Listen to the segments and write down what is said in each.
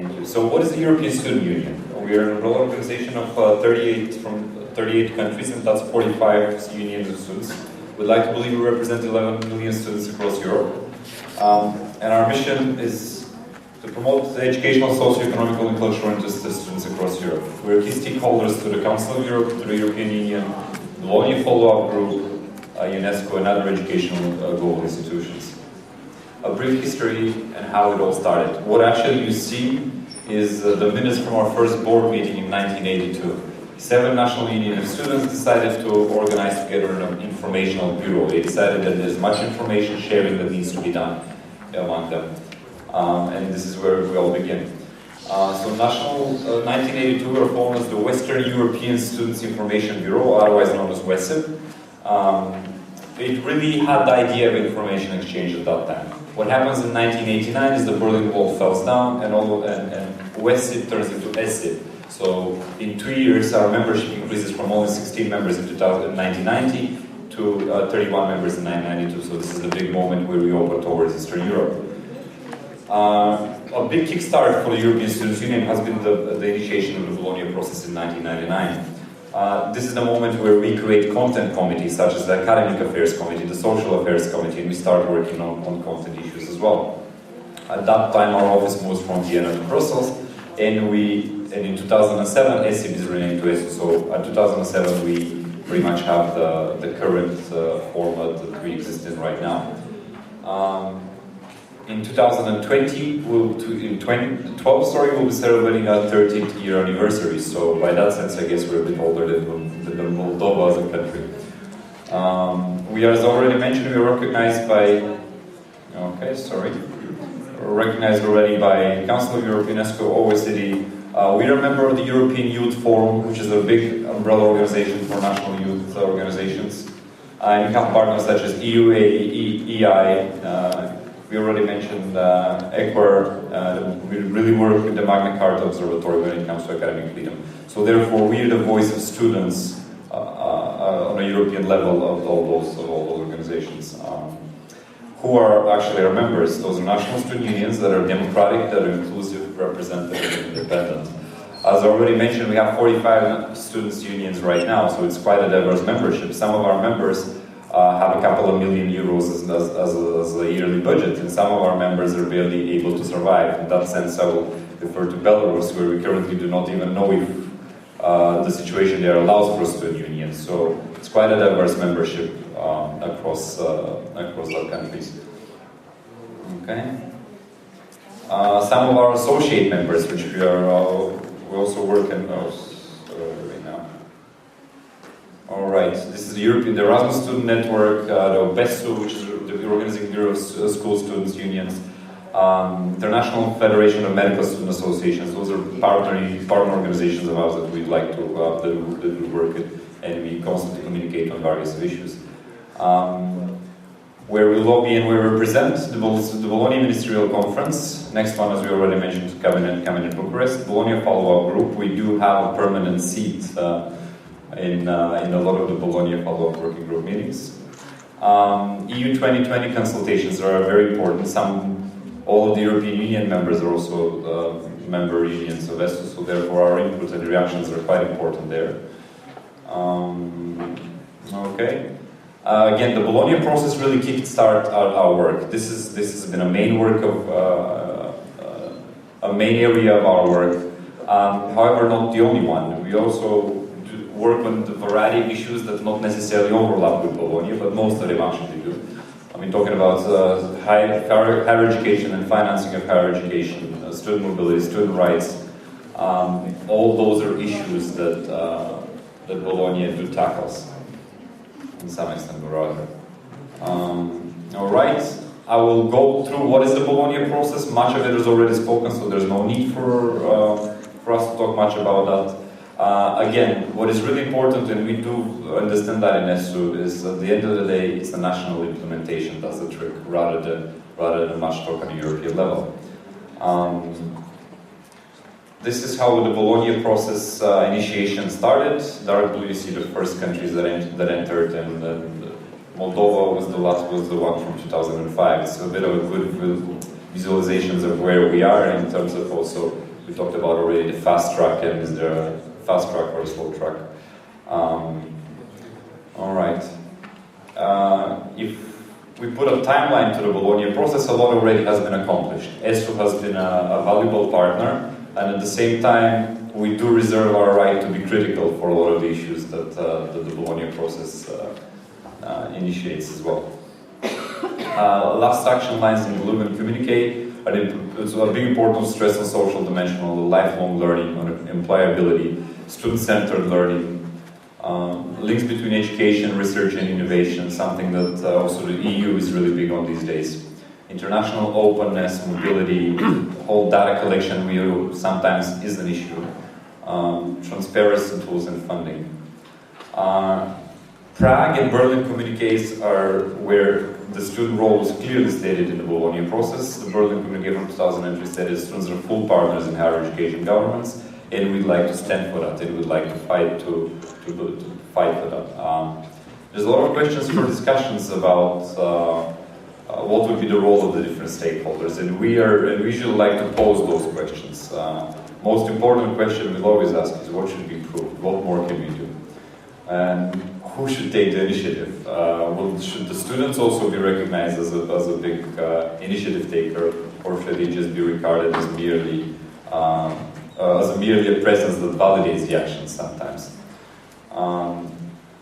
Thank you. So what is the European Student Union? We are an umbrella organization of 38 countries, and that's 45 unions of students. We'd like to believe we represent 11 million students across Europe. And our mission is to promote the educational, socio-economical, and cultural interests of students across Europe. We're key stakeholders to the Council of Europe, to the European Union, the Bologna Follow-up Group, UNESCO, and other educational global institutions. A brief history and how it all started. What actually you see is the minutes from our first board meeting in 1982. 7 national union of students decided to organize together an informational bureau. They decided that there's much information sharing that needs to be done among them. And this is where we all begin. So national 1982 were formed as the Western European Students Information Bureau, otherwise known as WESIB. It really had the idea of information exchange at that time. What happens in 1989 is the Berlin Wall falls down and WESIB turns into ESIB. So in 2 years our membership increases from only 16 members in 1990 to 31 members in 1992. So this is the big moment where we open towards Eastern Europe. A big kickstart for the European Students' Union has been the initiation of the Bologna process in 1999. This is the moment where we create content committees such as the Academic Affairs Committee, the Social Affairs Committee, and we start working on content issues as well. At that time our office moves from Vienna to Brussels, and in 2007 ESIB is renamed to ESIB, so in 2007 we pretty much have the current format that we exist in right now. In 2020, we'll be celebrating our 30th year anniversary. So by that sense, I guess we're a bit older than Moldova as a country. We are, as already mentioned, we are recognized by. We're recognized already by Council of Europe, UNESCO, OECD. We are a member of the European Youth Forum, which is a big umbrella organization for national youth organizations. And we have partners such as EU, EI. We already mentioned ECWAR. We really work with the Magna Carta Observatory when it comes to academic freedom. So therefore, we are the voice of students on a European level of all those organizations. Who are actually our members? Those are national student unions that are democratic, that are inclusive, representative, and independent. As I already mentioned, we have 45 students' unions right now, so it's quite a diverse membership. Some of our members have a couple of million euros as a yearly budget, and some of our members are barely able to survive. In that sense, I will refer to Belarus, where we currently do not even know if the situation there allows for a student union. So it's quite a diverse membership across our countries. Okay. Some of our associate members, which we also work in. Alright, this is the Erasmus Student Network, the OBESU, which is the Organizing Bureau of School Students' Unions, International Federation of Medical Student Associations. Those are partner organizations of ours that we'd like to that we work with, and we constantly communicate on various issues. Where we lobby and we represent the Bologna Ministerial Conference. Next one, as we already mentioned, Cabinet Bucharest. Bologna Follow-up Group. We do have a permanent seat in a lot of the Bologna Follow-up Working Group meetings. EU 2020 consultations are very important. All of the European Union members are also member unions of ESU, so therefore our input and reactions are quite important there. Okay. Again, the Bologna process really kick-started our work. This has been a main work of a main area of our work. However, not the only one. We also work on the variety of issues that not necessarily overlap with Bologna, but most of them actually do. I mean, talking about higher education and financing of higher education, student mobility, student rights. All those are issues that Bologna do tackles, in some extent or other. All right, I will go through what is the Bologna process. Much of it is already spoken, so there's no need for us to talk much about that. Again, what is really important, and we do understand that in ESU, is at the end of the day, it's the national implementation that's the trick, rather than much talk on a European level. This is how the Bologna process initiation started. Dark blue, you see the first countries that entered, and Moldova was the one from 2005. It's a bit of a good visualizations of where we are in terms of also We talked about already the fast track, and is there a fast track or a slow track? All right. If we put a timeline to the Bologna process, a lot already has been accomplished. ESTRO has been a valuable partner, and at the same time, we do reserve our right to be critical for a lot of the issues that the Bologna process initiates as well. Last action lines in the Lumen Comunicare it's a big importance stress on social dimension, on the lifelong learning, on employability, student-centered learning, links between education, research and innovation, something that also the EU is really big on these days. International openness, mobility, whole data collection sometimes is an issue. Transparency tools and funding. Prague and Berlin communiques are where the student role was clearly stated in the Bologna process. The Berlin Communique from 2003 stated students are full partners in higher education governments, and we'd like to stand for that, and we'd like to fight to fight for that. There's a lot of questions for discussions about what would be the role of the different stakeholders, and we usually like to pose those questions. Most important question we'll always ask is what should be improved, what more can we do, and who should take the initiative? Should the students also be recognized as a big initiative taker, or should they just be regarded as merely a presence that validates the action sometimes?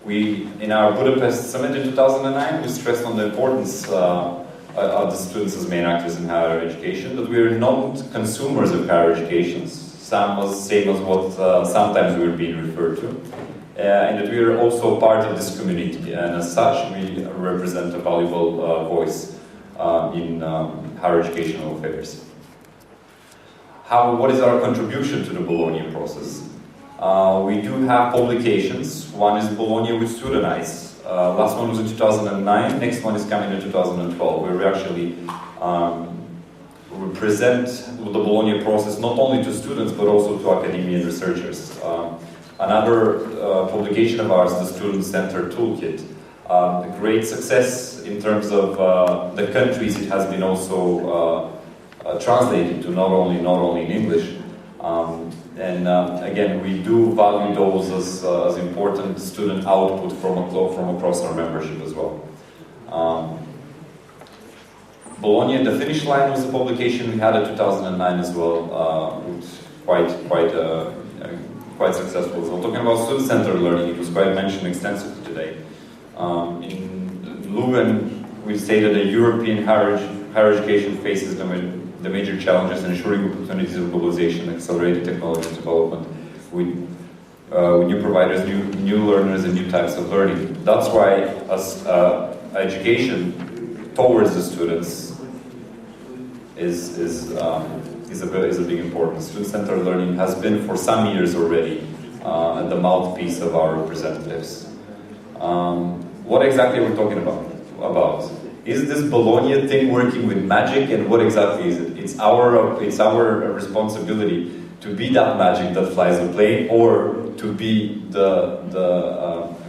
In our Budapest summit in 2009, we stressed on the importance of the students as main actors in higher education, that we are not consumers of higher education, same as what sometimes we are being referred to, and that we are also part of this community, and as such we represent a valuable voice in higher educational affairs. What is our contribution to the Bologna process? We do have publications. One is Bologna with Student Eyes. Last one was in 2009, next one is coming in 2012, where we actually we present the Bologna process not only to students but also to academia and researchers. Another publication of ours, the Student-Centered Toolkit. A great success in terms of the countries it has been also translated to, not only in English. Again, we do value those as important student output from across our membership as well. Bologna, the finish line was a publication we had in 2009 as well, quite successful. So talking about student-centered learning, it was quite mentioned extensively today. In Leuven, we stated that European higher education faces the major challenges in ensuring opportunities of globalization, accelerated technology development with new providers, new learners, and new types of learning. That's why as education towards the students is a big importance. Student-centered learning has been for some years already the mouthpiece of our representatives. What exactly are we talking about? Is this Bologna thing working with magic, and what exactly is it? It's our responsibility to be that magic that flies the plane, or to be the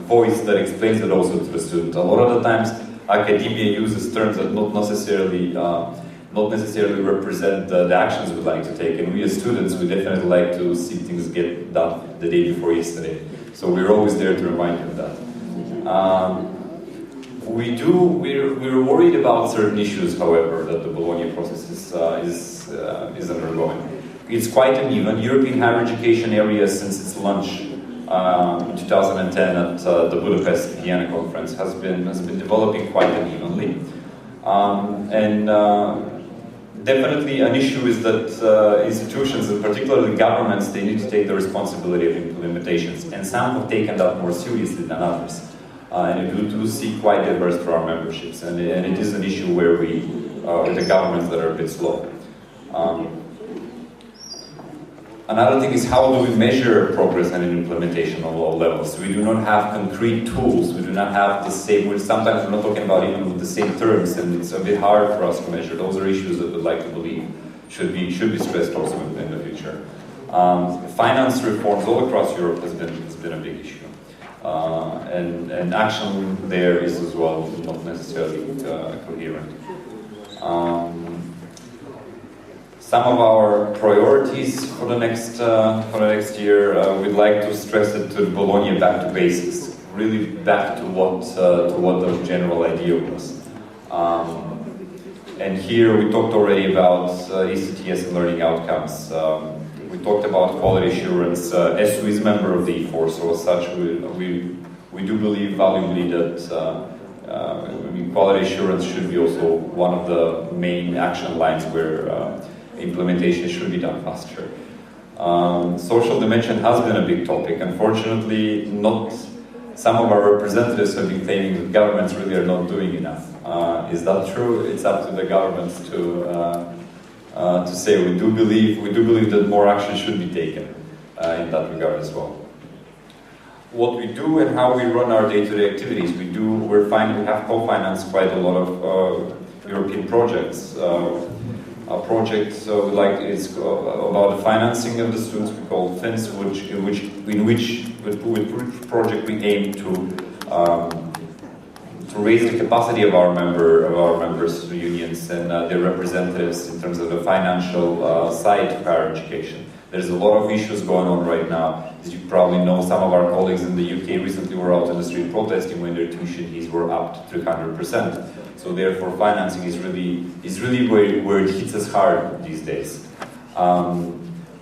voice that explains it also to the student. A lot of the times, academia uses terms that not necessarily represent the actions we'd like to take, and we as students, we definitely like to see things get done the day before yesterday. So we're always there to remind you of that. We're worried about certain issues, however, that the Bologna process is undergoing. It's quite uneven. European higher education area, since its launch in 2010 at the Budapest Vienna conference, has been developing quite unevenly. Definitely an issue is that institutions, and particularly governments, they need to take the responsibility of implementations, and some have taken that more seriously than others. And we do see quite diverse for our memberships, and it is an issue where with the governments that are a bit slow. Another thing is, how do we measure progress and implementation on all levels? We do not have concrete tools. We do not have the same. Sometimes we're not talking about even with the same terms, and it's a bit hard for us to measure. Those are issues that we'd like to believe should be stressed also in the future. Finance reforms all across Europe has been a big issue. And action there is as well not necessarily coherent. Some of our priorities for the next year, we'd like to stress it to Bologna back to basics, really back to what the general idea was. And here we talked already about ECTS and learning outcomes. We talked about quality assurance. ESU is a member of the E4, so as such we do believe valuably that quality assurance should be also one of the main action lines where implementation should be done faster. Social dimension has been a big topic. Unfortunately, some of our representatives have been claiming that governments really are not doing enough. Is that true? It's up to the governments to say. We do believe that more action should be taken in that regard as well. What we do and how we run our day-to-day activities, we have co-financed quite a lot of European projects. A project is about the financing of the students. We call FINS, with which project we aim to raise the capacity of our members unions and their representatives in terms of the financial side of higher education. There's a lot of issues going on right now. As you probably know, some of our colleagues in the UK recently were out in the street protesting when their tuition fees were up to 300%. So therefore, financing is really where it hits us hard these days.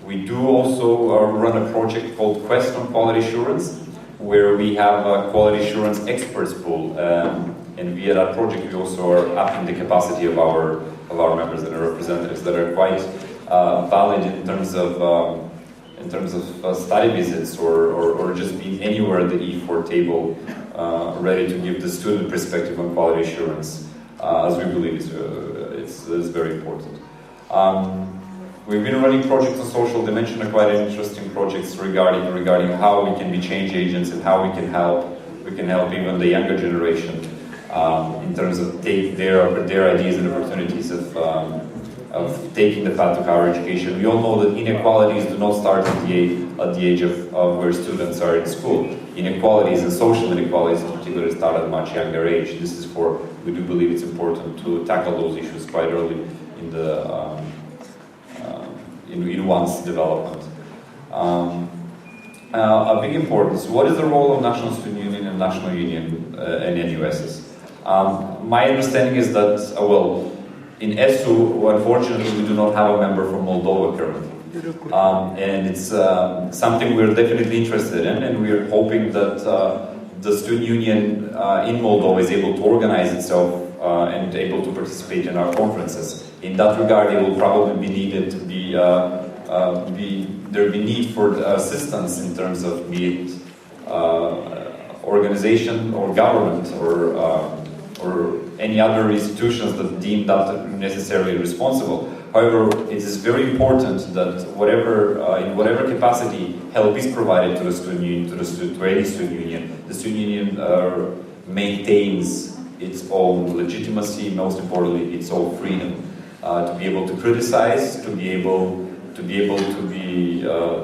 We do also run a project called Quest on Quality Assurance, where we have a quality assurance experts pool, and via that project we also are upping the capacity of our members and our representatives that are quite valid in terms of study visits or just being anywhere at the E4 table, ready to give the student perspective on quality assurance, as we believe it's very important. We've been running projects on social dimension, quite interesting projects regarding how we can be change agents and how we can help even the younger generation in terms of take their ideas and opportunities of taking the path to higher education. We all know that inequalities do not start at the age of where students are in school. Inequalities and social inequalities in particular start at a much younger age. We do believe it's important to tackle those issues quite early in one's development. A big importance, what is the role of National Student Union and National Union and NUSs? My understanding is that, in ESU, unfortunately, we do not have a member from Moldova currently. And it's something we're definitely interested in, and we're hoping that the student union in Moldova is able to organize itself and able to participate in our conferences. In that regard, it will probably be needed to there will be need for assistance in terms of be it organization or government or any other institutions that deem that necessarily responsible. However, it is very important that in whatever capacity help is provided to the student union, to any student union, the student union maintains its own legitimacy, most importantly, its own freedom to be able to criticize, to be able to be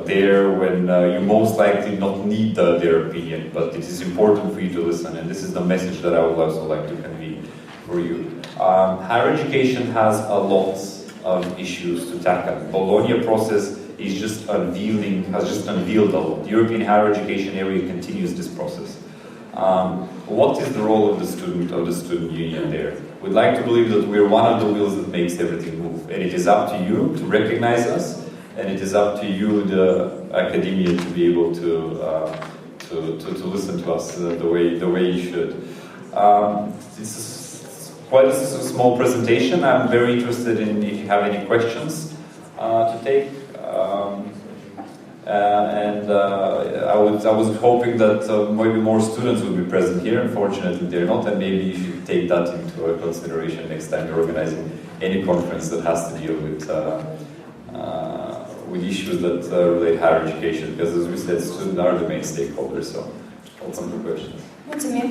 there when you most likely not need their opinion, but it is important for you to listen, and this is the message that I would also like to convey for you. Higher education has a lot of issues to tackle. Bologna process has just unveiled a lot. The European higher education area continues this process. What is the role of the student union there? We'd like to believe that we're one of the wheels that makes everything move, and it is up to you to recognize us, and it is up to you, the academia, to be able to listen to us the way you should. It's quite a small presentation. I'm very interested in if you have any questions to take. I was hoping that maybe more students would be present here. Unfortunately, they're not, and maybe you should take that into consideration next time you're organizing any conference that has to deal with issues that relate higher education. Because, as we said, students are the main stakeholders. So, welcome to questions. Mulțumim.